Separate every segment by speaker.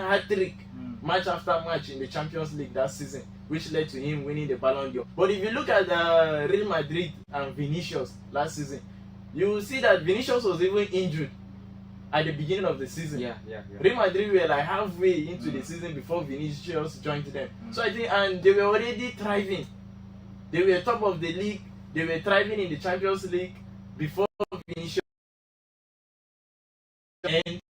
Speaker 1: hat-trick match after match in the Champions League that season, which led to him winning the Ballon d'Or. But if you look at Real Madrid and Vinicius last season, you will see that Vinicius was even injured at the beginning of the season. Real Madrid were like halfway into the season before Vinicius joined them. So I think, and they were already thriving. They were top of the league. They were thriving in the Champions League before Vinicius. And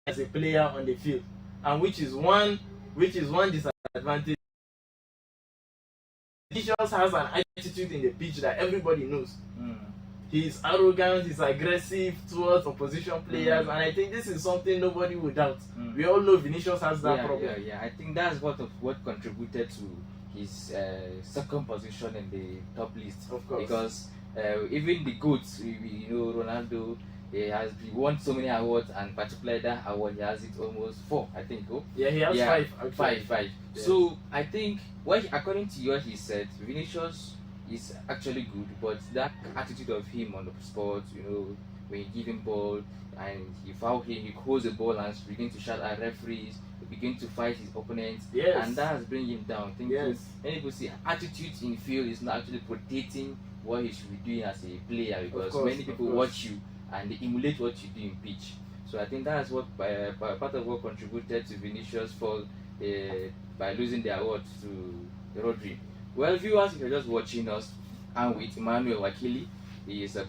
Speaker 1: as a player on the field, and which is one disadvantage. Vinicius has an attitude in the pitch that everybody knows. He's arrogant, he's aggressive towards opposition players, and I think this is something nobody would doubt. We all know Vinicius has that problem.
Speaker 2: I think that's what contributed to his second position in the top list.
Speaker 1: Of course.
Speaker 2: Because even the GOATs, you know, Ronaldo, he won so many awards, and particularly that award, he has it almost 4, I think. Oh?
Speaker 1: Yeah, he has 5.
Speaker 2: Five. Yes. So I think, according to what he said, Vinicius is actually good, but that attitude of him on the spot, you know, when you give him ball and you foul him, he holds the ball and begin to shout at referees, begin to fight his opponents, and that has bring him down. I think many people see attitude in field is not actually protecting what he should be doing as a player, because many people watch you and they emulate what you do in pitch. So I think that's what part of what contributed to Vinicius fall by losing the award to Rodri. Well, viewers, if you're just watching us, I'm with Emmanuel Wakili. He is a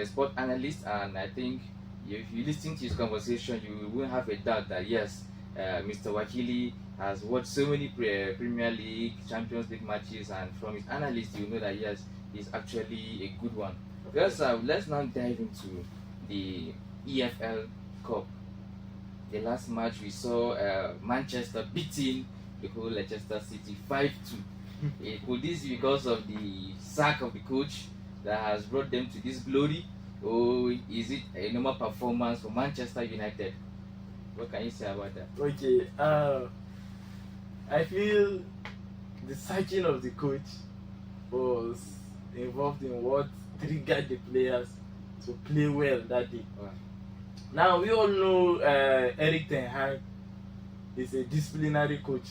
Speaker 2: sport analyst, and I think if you listen to his conversation, you will have a doubt that yes, Mr. Wakili has watched so many Premier League, Champions League matches, and from his analyst, you know that yes, he's actually a good one. Let's now dive into the EFL Cup. The last match we saw Manchester beating the whole Leicester City 5-2. Could this be because of the sack of the coach that has brought them to this glory, or is it a normal performance for Manchester United? What can you say about that?
Speaker 1: Okay, I feel the sacking of the coach was involved in what triggered the players to play well that day. Now we all know Erik ten Hag is a disciplinary coach.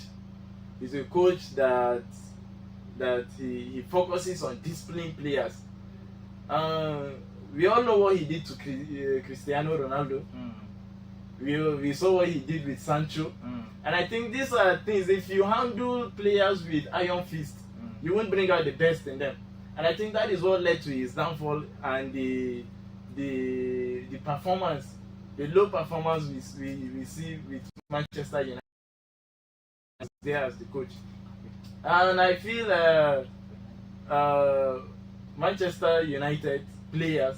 Speaker 1: He's a coach that he focuses on disciplining players. We all know what he did to Cristiano Ronaldo. We saw what he did with Sancho. And I think these are things, if you handle players with iron fist, you won't bring out the best in them. And I think that is what led to his downfall and the performance, the low performance we see with Manchester United there as the coach. And I feel Manchester United players,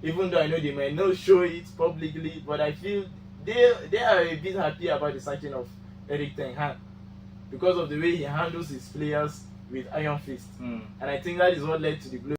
Speaker 1: even though I know they may not show it publicly, but I feel they are a bit happy about the sacking of Erik ten Hag because of the way he handles his players with iron fist. And I think that is what led to the glory.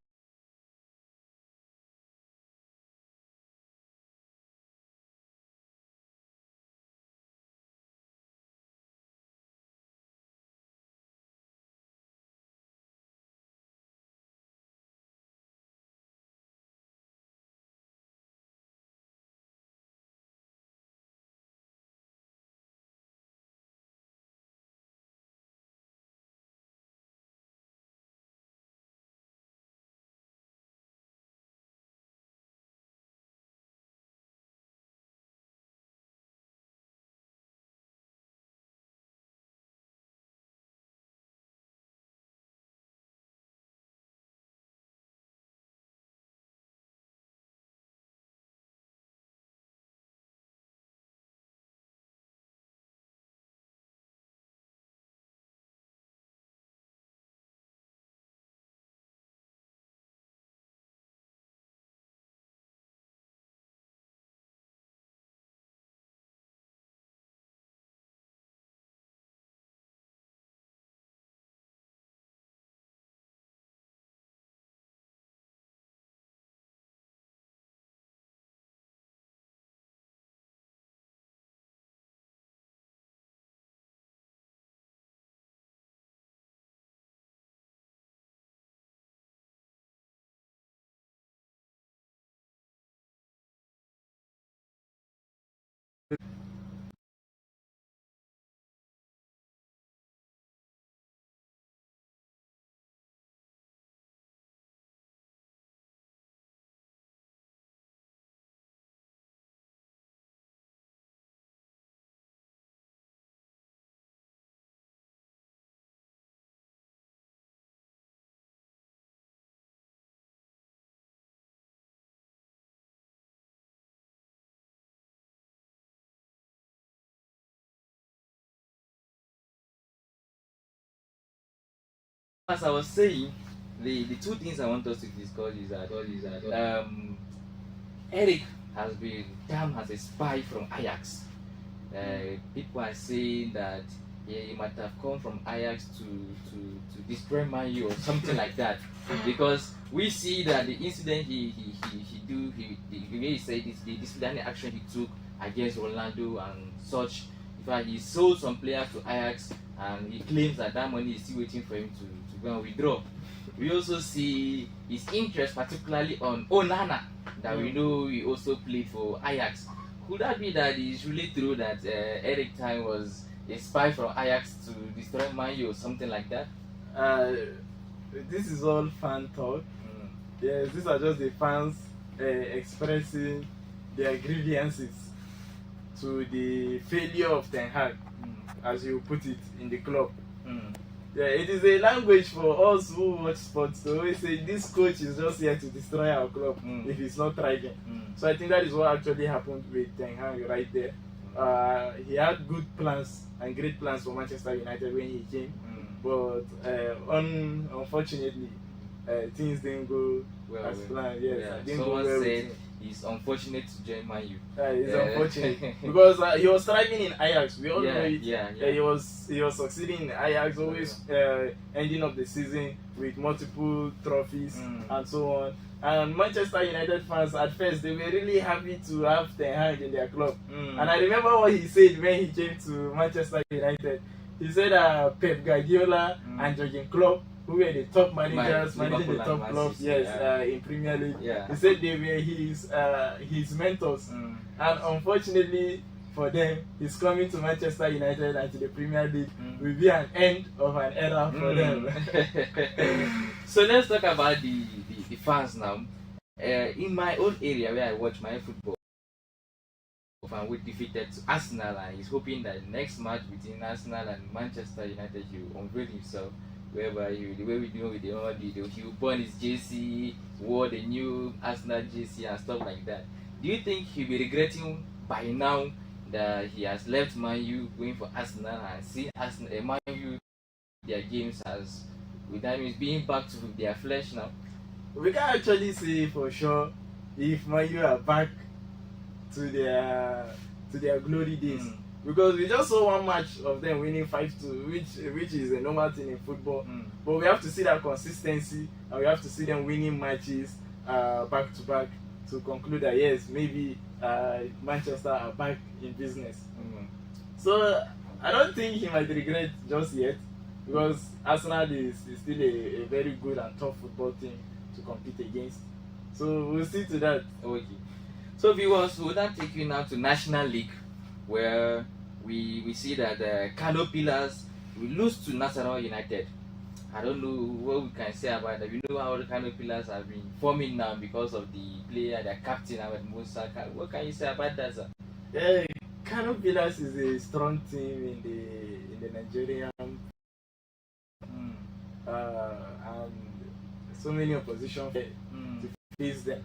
Speaker 2: as I was saying, the two things I want us to discuss is that Eric has been termed as a spy from Ajax. People are saying that he might have come from Ajax to destroy Man U or something like that, because we see that the incident the way he said this, the disciplinary action he took against Orlando and such. In fact, he sold some players to Ajax, and he claims that money is still waiting for him to go and withdraw. We also see his interest, particularly on Onana, that we know he also played for Ajax. Could that be that it's really true that Eric Time was a spy from Ajax to destroy Man U or something like that?
Speaker 1: This is all fan talk. Yes, these are just the fans expressing their grievances to the failure of Ten Hag, as you put it, in the club. Yeah, it is a language for us who watch sports to always say this coach is just here to destroy our club if he's not thriving. So I think that is what actually happened with Ten Hag right there. He had good plans and great plans for Manchester United when he came, but unfortunately, things didn't go as planned. Yes, didn't
Speaker 2: someone
Speaker 1: go well
Speaker 2: said it's unfortunate to join Man U.
Speaker 1: It's unfortunate because he was thriving in Ajax. We all know it. He was succeeding in Ajax, always ending up the season with multiple trophies and so on. And Manchester United fans at first, they were really happy to have Ten Hag in their club. And I remember what he said when he came to Manchester United. He said Pep Guardiola and Jurgen Klopp, who were the top managers managing the top clubs, in Premier League. He said they were his mentors. And unfortunately for them, he's coming to Manchester United and to the Premier League will be an end of an era for them.
Speaker 2: So let's talk about the fans now. In my own area where I watch my football, and we defeated Arsenal, and he's hoping that the next match between Arsenal and Manchester United, he will unveil himself, whereby the way we do with he will burn his JC, wore the new Arsenal JC and stuff like that. Do you think he'll be regretting by now that he has left Man U, going for Arsenal, and see Arsenal, Man U, their games as, with that means being back to their flesh now?
Speaker 1: We can actually say for sure if Man U are back to their glory days, because we just saw one match of them winning 5-2, which is a normal thing in football. But we have to see that consistency, and we have to see them winning matches back to back to conclude that yes, maybe Manchester are back in business. So I don't think he might regret just yet, because Arsenal is still a very good and tough football team to compete against. So we'll see to that.
Speaker 2: Okay. So viewers, we'll then take you now to National League, where we see that the Kano Pillars will lose to Nasarawa United. I don't know what we can say about that. We know how the Kano Pillars have been forming now because of the player, their captain, Ahmed Musa. What can you say about that, sir?
Speaker 1: Yeah, Kano Pillars is a strong team in the Nigerian and so many opposition to face them.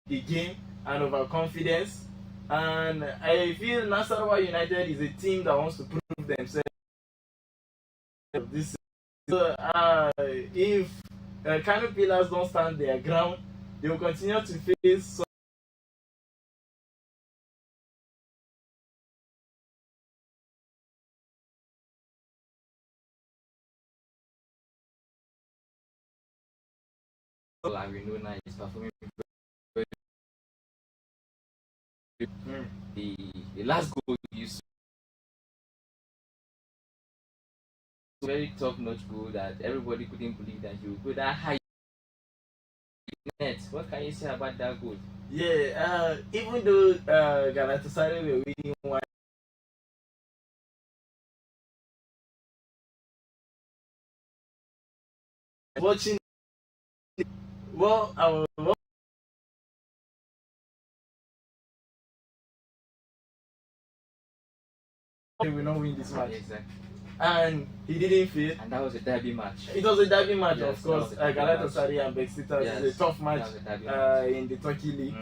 Speaker 1: The game and overconfidence, and I feel Nasarawa United is a team that wants to prove themselves. This so, if Kano Pillars don't stand their ground, they will continue to face
Speaker 2: and we know now he's performing the last goal you saw, very top notch goal that everybody couldn't believe that he would go that high net. What can you say about that goal?
Speaker 1: Yeah, even though Galatasaray were winning one, watching he will not win this match.
Speaker 2: Exactly.
Speaker 1: And he didn't fail.
Speaker 2: And that was a derby match.
Speaker 1: It was a derby match,
Speaker 2: Yes,
Speaker 1: of course. Galatasaray and Besiktas is a tough match in the Turkey League.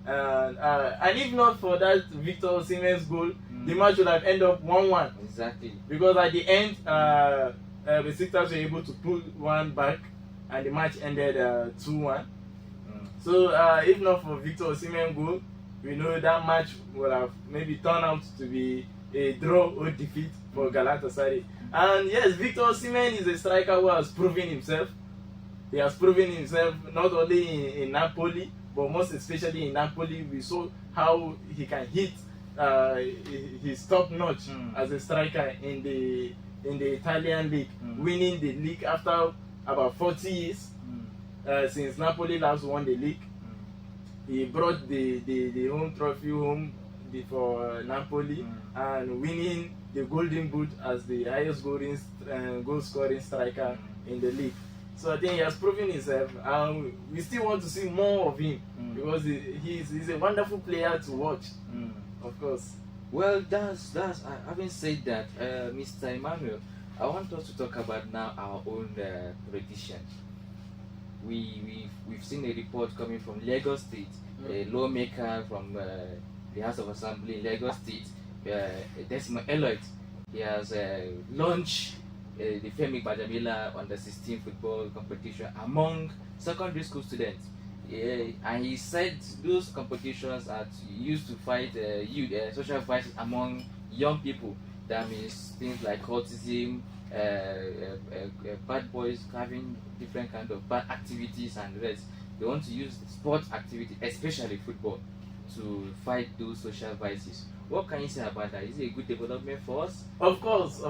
Speaker 1: And if not for that Victor Osimhen's goal,
Speaker 2: Mm.
Speaker 1: the match would have ended up 1-1.
Speaker 2: Exactly.
Speaker 1: Because at the end, the Sixers were able to pull one back, and the match ended 2-1.
Speaker 2: Mm.
Speaker 1: So if not for Victor Osimhen's goal, we know that match would have maybe turned out to be a draw or defeat for Galatasaray. And yes, Victor Osimhen is a striker who has proven himself. He has proven himself not only in Napoli, but most especially in Napoli. We saw how he can hit his top notch as a striker in the Italian league, winning the league after about 40 years since Napoli last won the league. He brought the home trophy home for Napoli and winning the Golden Boot as the highest goal scoring striker in the league. So I think he has proven himself, and we still want to see more of him because he's a wonderful player to watch, of course.
Speaker 2: Well, having said that, Mr. Emmanuel, I want us to talk about now our own politicians. We've seen a report coming from Lagos State, a lawmaker from the House of Assembly in Lagos State, Desmond Elliott. He has launched the Femi Gbajamila under 16 football competition among secondary school students. And he said those competitions are used to fight social vices among young people. That means things like cultism, bad boys having different kind of bad activities and the rest. They want to use sports activity, especially football, to fight those social vices. What can you say about that? Is it a good development for us?
Speaker 1: Of course,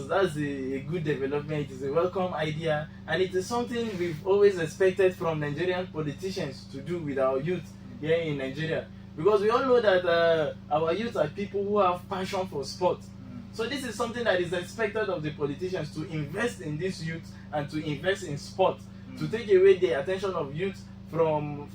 Speaker 1: that's a good development. It is a welcome idea, and it is something we've always expected from Nigerian politicians to do with our youth here in Nigeria. Because we all know that our youth are people who have passion for sport. So this is something that is expected of the politicians, to invest in this youth and to invest in sport, to take away the attention of youth from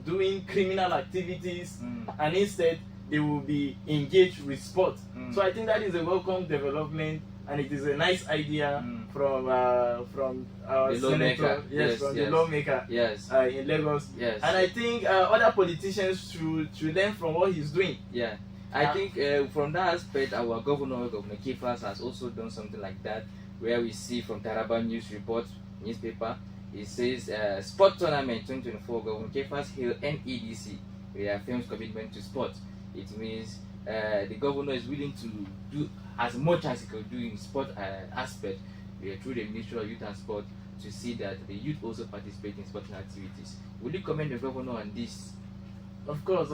Speaker 1: doing criminal activities, and instead they will be engaged with sport. So I think that is a welcome development, and it is a nice idea from our
Speaker 2: The
Speaker 1: senator,
Speaker 2: lawmaker.
Speaker 1: the lawmaker in Lagos.
Speaker 2: Yes.
Speaker 1: And I think other politicians should learn from what he's doing.
Speaker 2: Yeah. I think from that aspect, our Governor Kefas, has also done something like that, where we see from TARABA newspaper, it says Sport Tournament 2024, Governor Kefas hailed NEDC reaffirms commitment to sport. It means the governor is willing to do as much as he could do in sport aspect through the Ministry of Youth and Sport, to see that the youth also participate in sporting activities. Will you commend the governor on this?
Speaker 1: Of course.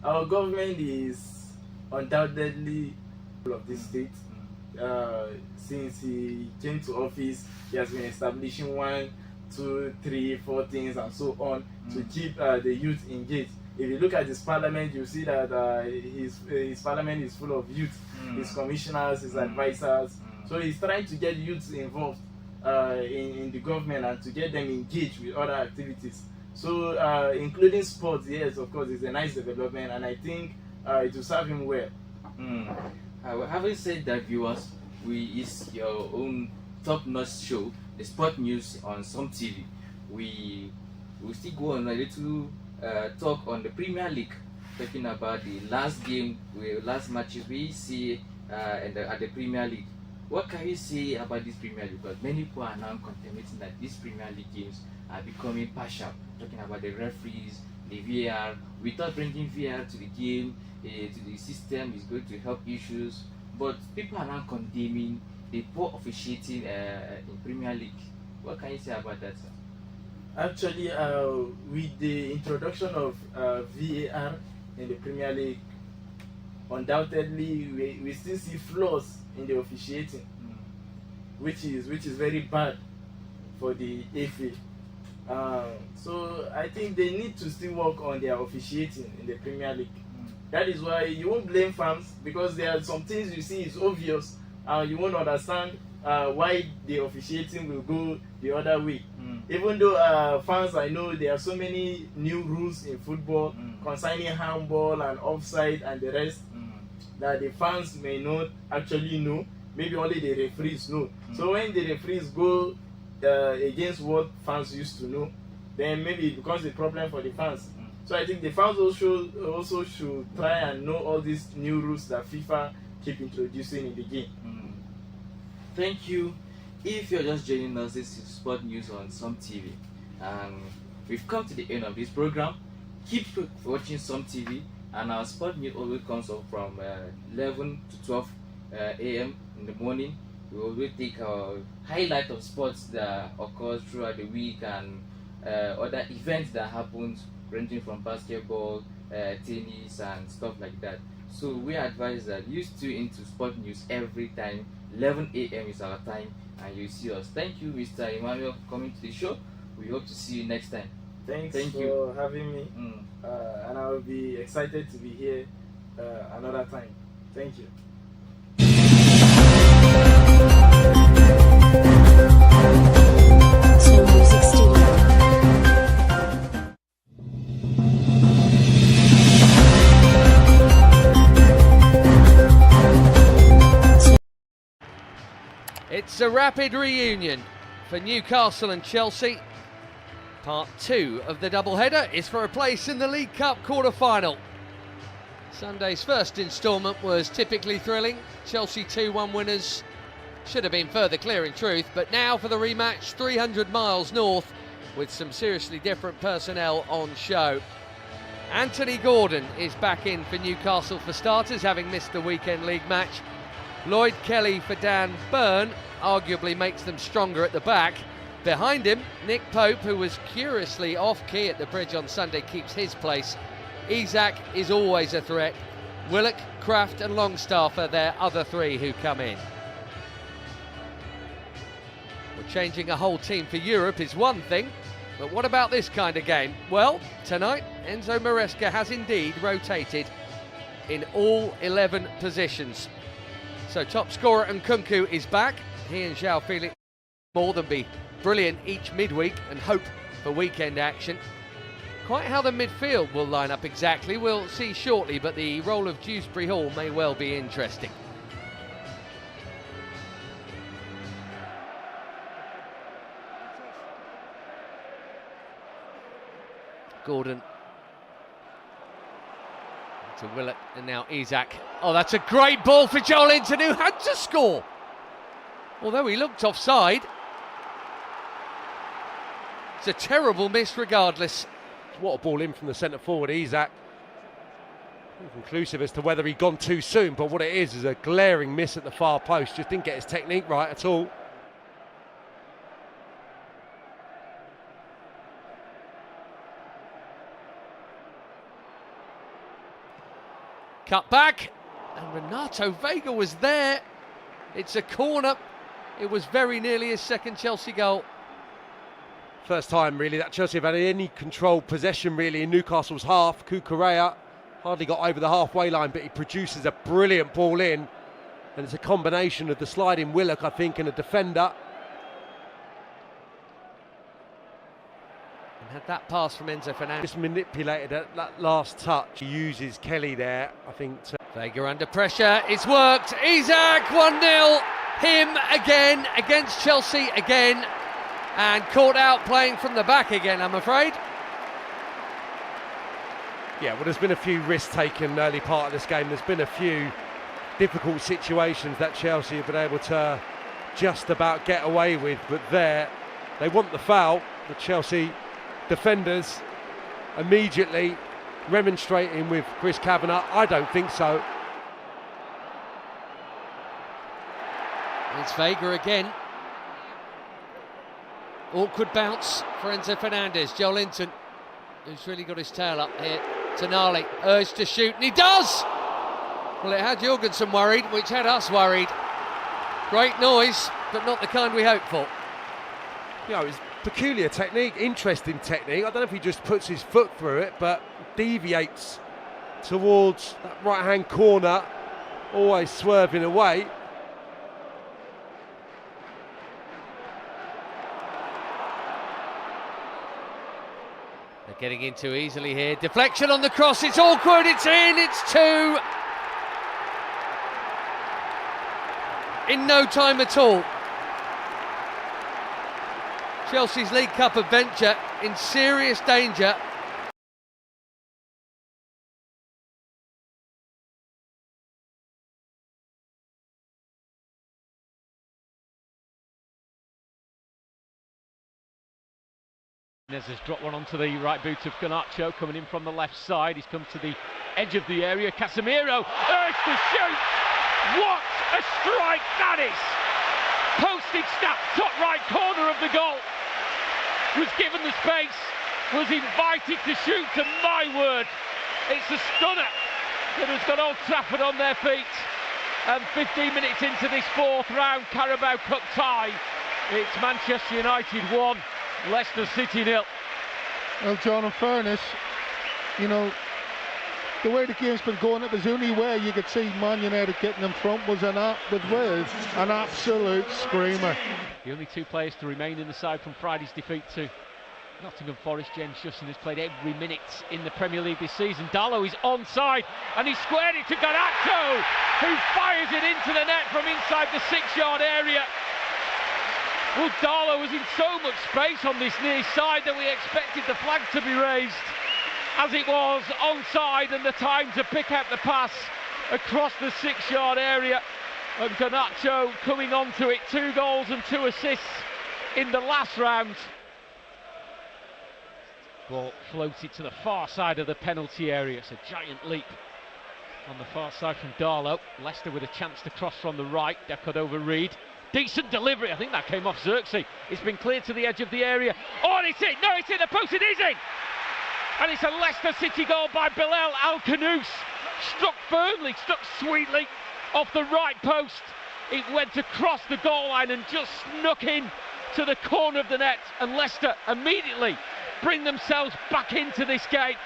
Speaker 1: Our government is undoubtedly of this state. Since he came to office, he has been establishing 1, 2, 3, 4 things and so on to keep the youth engaged. If you look at his parliament, you see that his parliament is full of youth, his commissioners, his advisors. So he's trying to get youth involved in the government and to get them engaged with other activities. So including sports, yes, of course, it's a nice development, and I think it will serve him well.
Speaker 2: Having said that, viewers, it's your own top-notch show, the Sport News on Some TV. We will still go on a little talk on the Premier League, talking about the last matches we see at the Premier League. What can you say about this Premier League? Because many people are now contemplating that these Premier League games are becoming partial, talking about the referees, the VAR. We thought bringing VAR to the game, to the system, is going to help issues, but people are now condemning the poor officiating in Premier League. What can you say about that, sir?
Speaker 1: Actually, with the introduction of VAR in the Premier League, undoubtedly we still see flaws in the officiating, which is very bad for the FA. So I think they need to still work on their officiating in the Premier League. That is why you won't blame fans, because there are some things you see is obvious, and you won't understand why the officiating will go the other way. Even though fans, I know there are so many new rules in football concerning handball and offside and the rest that the fans may not actually know. Maybe only the referees know. So when the referees go against what fans used to know, then maybe it becomes a problem for the fans. So I think the fans also should try and know all these new rules that FIFA keep introducing in the game.
Speaker 2: Thank you. If you're just joining us, this is Sport News on Some TV, and we've come to the end of this program. Keep watching Some TV, and our Sport News always comes up from 11 to 12 a.m. in the morning. We always take our highlight of sports that occurs throughout the week and other events that happen, ranging from basketball, tennis, and stuff like that. So we advise that you tune into Sport News every time. 11 a.m. is our time, and you see us. Thank you, Mr. Emmanuel, for coming to the show. We hope to see you next time.
Speaker 1: Thank
Speaker 2: you
Speaker 1: for having me, and I will be excited to be here another time. Thank you.
Speaker 3: Music Studio.
Speaker 4: It's a rapid reunion for Newcastle and Chelsea. Part 2 of the doubleheader is for a place in the League Cup quarter-final. Sunday's first instalment was typically thrilling. Chelsea 2-1 winners. Should have been further clear in truth, but now for the rematch 300 miles north with some seriously different personnel on show. Anthony Gordon is back in for Newcastle for starters, having missed the weekend league match. Lloyd Kelly for Dan Burn arguably makes them stronger at the back. Behind him, Nick Pope, who was curiously off-key at the bridge on Sunday, keeps his place. Isak is always a threat. Willock, Kraft and Longstaff are their other three who come in. Well, changing a whole team for Europe is one thing, but what about this kind of game? Well, tonight, Enzo Maresca has indeed rotated in all 11 positions. So top scorer Nkunku is back. He and João Felix more than be brilliant each midweek and hope for weekend action. Quite how the midfield will line up exactly we'll see shortly, but the role of Dewsbury Hall may well be interesting. Gordon to Willock and now Isak. Oh, that's a great ball for Joelinton, who had to score. Although he looked offside. It's a terrible miss regardless.
Speaker 5: What a ball in from the centre forward, Isak. Inconclusive as to whether he'd gone too soon, but what it is a glaring miss at the far post. Just didn't get his technique right at all.
Speaker 4: Cut back, and Renato Vega was there. It's a corner. It was very nearly his second Chelsea goal.
Speaker 5: First time really that Chelsea have had any controlled possession really in Newcastle's half. Cucurella hardly got over the halfway line, but he produces a brilliant ball in, and it's a combination of the sliding Willock, I think, and a defender.
Speaker 4: And had that pass from Enzo Fernandez.
Speaker 5: Just manipulated at that last touch. He uses Kelly there, I think.
Speaker 4: Vega under pressure. It's worked. Isak 1-0. Him again against Chelsea again. And caught out playing from the back again, I'm afraid.
Speaker 5: Yeah, well, there's been a few risks taken early part of this game. There's been a few difficult situations that Chelsea have been able to just about get away with. But there, they want the foul. The Chelsea defenders immediately remonstrating with Chris Kavanagh. I don't think so.
Speaker 4: It's Vega again. Awkward bounce for Enzo Fernandez. Joelinton, who's really got his tail up here. Tonali urged to shoot, and he does! Well, it had Jorgensen worried, which had us worried. Great noise, but not the kind we hoped for.
Speaker 5: You know, it's peculiar technique, interesting technique. I don't know if he just puts his foot through it, but deviates towards that right-hand corner, always swerving away.
Speaker 4: They're getting in too easily here. Deflection on the cross, it's awkward, it's in, it's two. In no time at all. Chelsea's League Cup adventure in serious danger.
Speaker 3: Nez has dropped one onto the right boot of Garnacho, coming in from the left side. He's come to the edge of the area. Casemiro urged to shoot. What a strike that is! Postage stamp, top right corner of the goal. Was given the space, was invited to shoot, and my word, it's a stunner that has got Old Trafford on their feet. And 15 minutes into this fourth round Carabao Cup tie, it's Manchester United 1, Leicester City 0.
Speaker 6: Well, John, in fairness, you know, the way the game's been going, it was the only way you could see Man United getting in front was an absolute screamer.
Speaker 3: The only two players to remain in the side from Friday's defeat to Nottingham Forest. James Justin has played every minute in the Premier League this season. Darlow is onside and he squared it to Garnacho, who fires it into the net from inside the 6-yard area. Well, Darlow was in so much space on this near side that we expected the flag to be raised. As it was, onside, and the time to pick out the pass across the 6-yard area. And Garnacho coming onto it, 2 goals and 2 assists in the last round. Ball floated to the far side of the penalty area. It's a giant leap on the far side from Darlow. Leicester with a chance to cross from the right. Deckard over Reed. Decent delivery. I think that came off Xerxes. It's been cleared to the edge of the area. Oh, and it's in. No, it's in the post. It is in. And it's a Leicester City goal by Bilal Al-Khanous. Struck firmly, struck sweetly off the right post. It went across the goal line and just snuck in to the corner of the net. And Leicester immediately bring themselves back into this game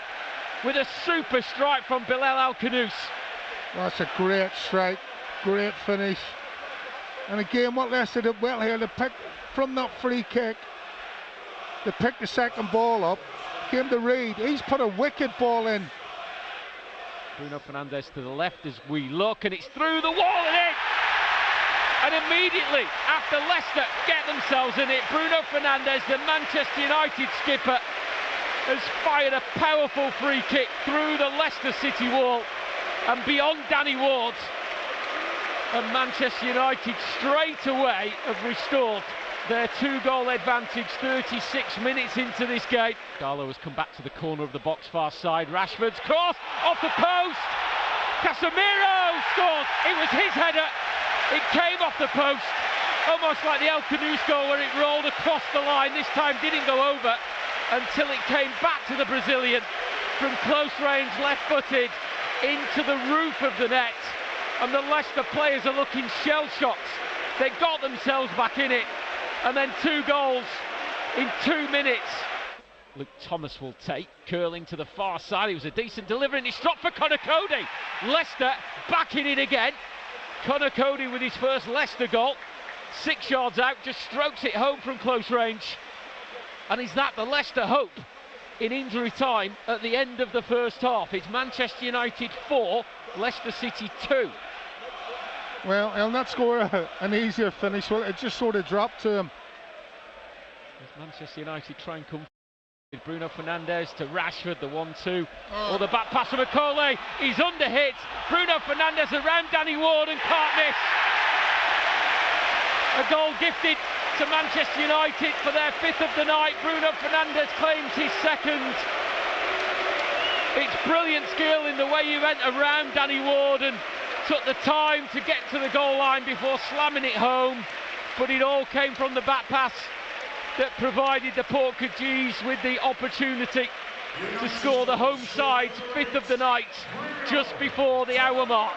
Speaker 3: with a super strike from Bilal Al-Khanous.
Speaker 6: That's a great strike, great finish. And again, what Leicester did well here, they picked from that free kick, they picked the second ball up, came to Reed, he's put a wicked ball in.
Speaker 3: Bruno Fernandes to the left as we look, and it's through the wall and in! And immediately after Leicester get themselves in it, Bruno Fernandes, the Manchester United skipper, has fired a powerful free kick through the Leicester City wall and beyond Danny Ward. And Manchester United straight away have restored their 2-goal advantage 36 minutes into this game. Darlow has come back to the corner of the box far side. Rashford's cross off the post. Casemiro scores. It was his header. It came off the post, almost like the Al-Khanous goal where it rolled across the line. This time didn't go over until it came back to the Brazilian from close range, left-footed, into the roof of the net. And the Leicester players are looking shell-shocked. They got themselves back in it. And then 2 goals in 2 minutes. Luke Thomas will take, curling to the far side. It was a decent delivery and it's dropped for Conor Cody. Leicester back in it again. Conor Cody with his first Leicester goal. 6 yards out, just strokes it home from close range. And is that the Leicester hope in injury time at the end of the first half? It's Manchester United 4, Leicester City 2.
Speaker 6: Well, he'll not score an easier finish. Well, it just sort of dropped to him.
Speaker 3: As Manchester United try and come with Bruno Fernandes to Rashford, the 1-2. Or the back pass from Macaulay. He's under hit. Bruno Fernandes around Danny Ward and can't miss. A goal gifted to Manchester United for their 5th of the night. Bruno Fernandes claims his 2nd. It's brilliant skill in the way he went around Danny Ward and took the time to get to the goal line before slamming it home, but it all came from the back pass that provided the Portuguese with the opportunity to score the home side's 5th of the night just before the hour mark.